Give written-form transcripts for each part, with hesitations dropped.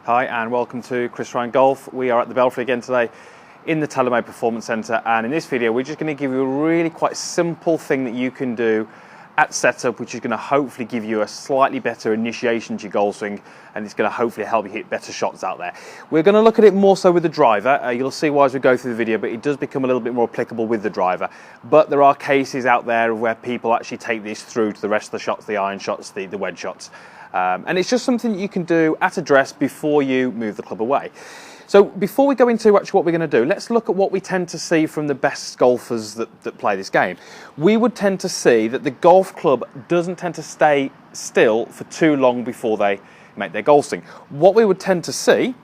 Hi and welcome to Chris Ryan Golf. We are at the Belfry again today in the TaylorMade Performance Centre, and in this video we're just going to give you a really quite simple thing that you can do at setup, which is going to hopefully give you a slightly better initiation to your golf swing, and it's going to hopefully help you hit better shots out there. We're going to look at it more so with the driver. You'll see why as we go through the video, but it does become a little bit more applicable with the driver. But there are cases out there where people actually take this through to the rest of the shots, the iron shots, the wedge shots. And it's just something that you can do at address before you move the club away. So before we go into actually what we're going to do, let's look at what we tend to see from the best golfers that play this game. We would tend to see that the golf club doesn't tend to stay still for too long before they make their golf swing. What we would tend to see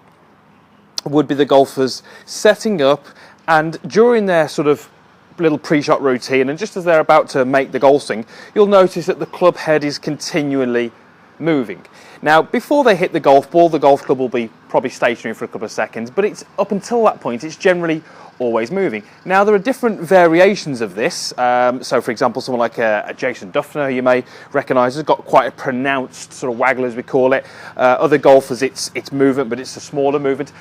would be the golfers setting up, and during their sort of little pre-shot routine, and just as they're about to make the golf swing, you'll notice that the club head is continually moving. Now, before they hit the golf ball, the golf club will be probably stationary for a couple of seconds, but it's up until that point, it's generally always moving. Now, there are different variations of this. So, for example, someone like a Jason Duffner, who you may recognise, has got quite a pronounced sort of waggle, as we call it. Other golfers, it's movement, but it's a smaller movement.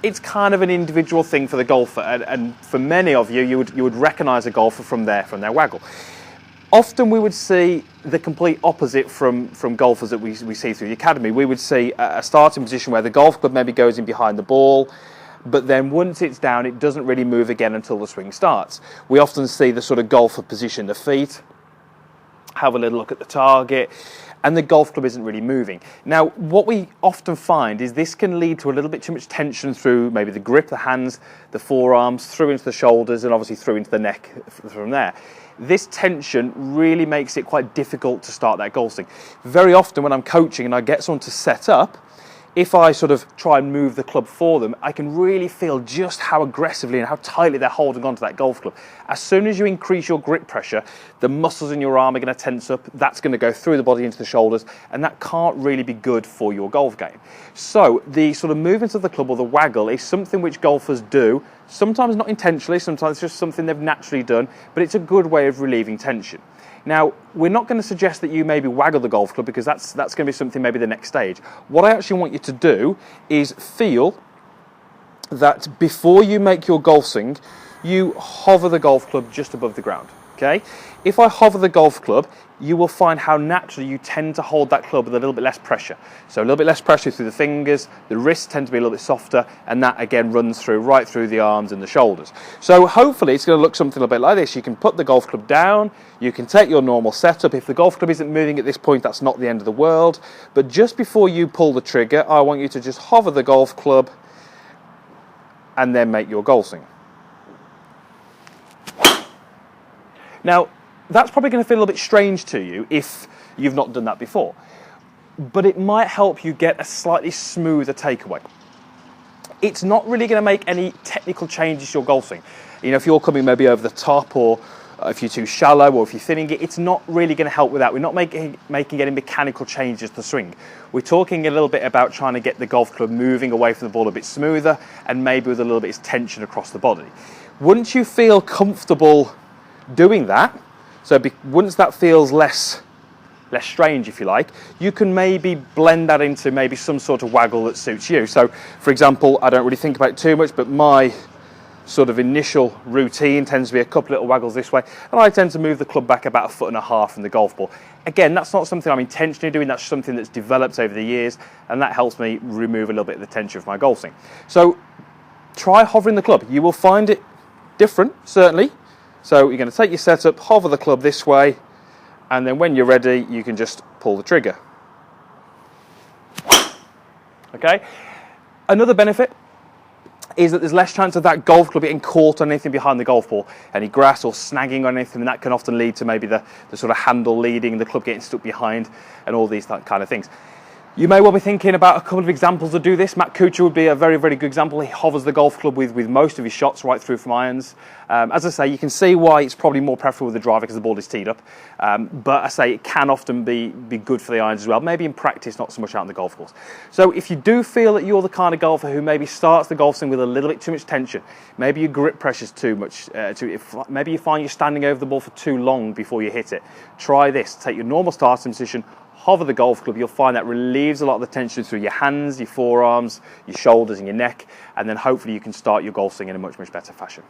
It's kind of an individual thing for the golfer, and for many of you, you would recognise a golfer from their waggle. Often we would see the complete opposite from golfers that we see through the academy. We would see a starting position where the golf club maybe goes in behind the ball, but then once it's down, it doesn't really move again until the swing starts. We often see the sort of golfer position the feet, have a little look at the target, and the golf club isn't really moving. Now, what we often find is this can lead to a little bit too much tension through maybe the grip, the hands, the forearms, through into the shoulders, and obviously through into the neck from there. This tension really makes it quite difficult to start that golf swing. Very often when I'm coaching and I get someone to set up, if I sort of try and move the club for them, I can really feel just how aggressively and how tightly they're holding onto that golf club. As soon as you increase your grip pressure, the muscles in your arm are going to tense up, that's going to go through the body into the shoulders, and that can't really be good for your golf game. So the sort of movement of the club, or the waggle, is something which golfers do, sometimes not intentionally, sometimes it's just something they've naturally done, but it's a good way of relieving tension. Now, we're not going to suggest that you maybe waggle the golf club, because that's going to be something maybe the next stage. What I actually want you to do is feel that before you make your golf swing, you hover the golf club just above the ground, okay? If I hover the golf club, you will find how naturally you tend to hold that club with a little bit less pressure. So a little bit less pressure through the fingers, the wrists tend to be a little bit softer, and that again runs through right through the arms and the shoulders. So hopefully it's going to look something a little bit like this. You can put the golf club down, you can take your normal setup. If the golf club isn't moving at this point, that's not the end of the world. But just before you pull the trigger, I want you to just hover the golf club and then make your golf swing. Now, that's probably going to feel a little bit strange to you if you've not done that before, but it might help you get a slightly smoother takeaway. It's not really going to make any technical changes to your golf swing. You know, if you're coming maybe over the top, or if you're too shallow, or if you're thinning it, it's not really going to help with that. We're not making any mechanical changes to the swing. We're talking a little bit about trying to get the golf club moving away from the ball a bit smoother, and maybe with a little bit of tension across the body. Once you feel comfortable doing that, so once that feels less strange, if you like, you can maybe blend that into maybe some sort of waggle that suits you. So, for example, I don't really think about it too much, but my sort of initial routine tends to be a couple little waggles this way, and I tend to move the club back about 1.5 feet from the golf ball. Again, that's not something I'm intentionally doing, that's something that's developed over the years, and that helps me remove a little bit of the tension from my golf swing. So, try hovering the club. You will find it different, certainly. So you're going to take your setup, hover the club this way, and then when you're ready, you can just pull the trigger. Okay? Another benefit is that there's less chance of that golf club getting caught on anything behind the golf ball, any grass or snagging on anything, and that can often lead to maybe the sort of handle leading, the club getting stuck behind, and all these kind of things. You may well be thinking about a couple of examples to do this. Matt Kuchar would be a very, very good example. He hovers the golf club with most of his shots right through from irons. As I say, you can see why it's probably more preferable with the driver because the ball is teed up. But I say it can often be good for the irons as well. Maybe in practice, not so much out on the golf course. So if you do feel that you're the kind of golfer who maybe starts the golf swing with a little bit too much tension, maybe your grip pressure's too much, maybe you find you're standing over the ball for too long before you hit it, try this. Take your normal starting position, hover the golf club. You'll find that relieves a lot of the tension through your hands, your forearms, your shoulders and your neck, and then hopefully you can start your golf swing in a much, much better fashion.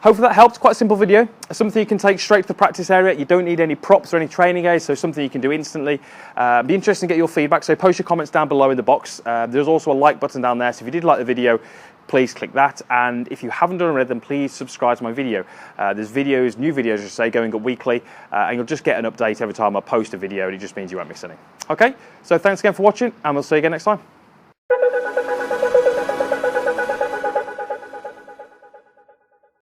Hopefully that helped. Quite a simple video. Something you can take straight to the practice area. You don't need any props or any training aids, so something you can do instantly. Be interested to get your feedback, so post your comments down below in the box. There's also a like button down there, so if you did like the video, please click that. And if you haven't done already, then please subscribe to my video. There's new videos, I should say, going up weekly, and you'll just get an update every time I post a video, and it just means you won't miss any. Okay, so thanks again for watching, and we'll see you again next time.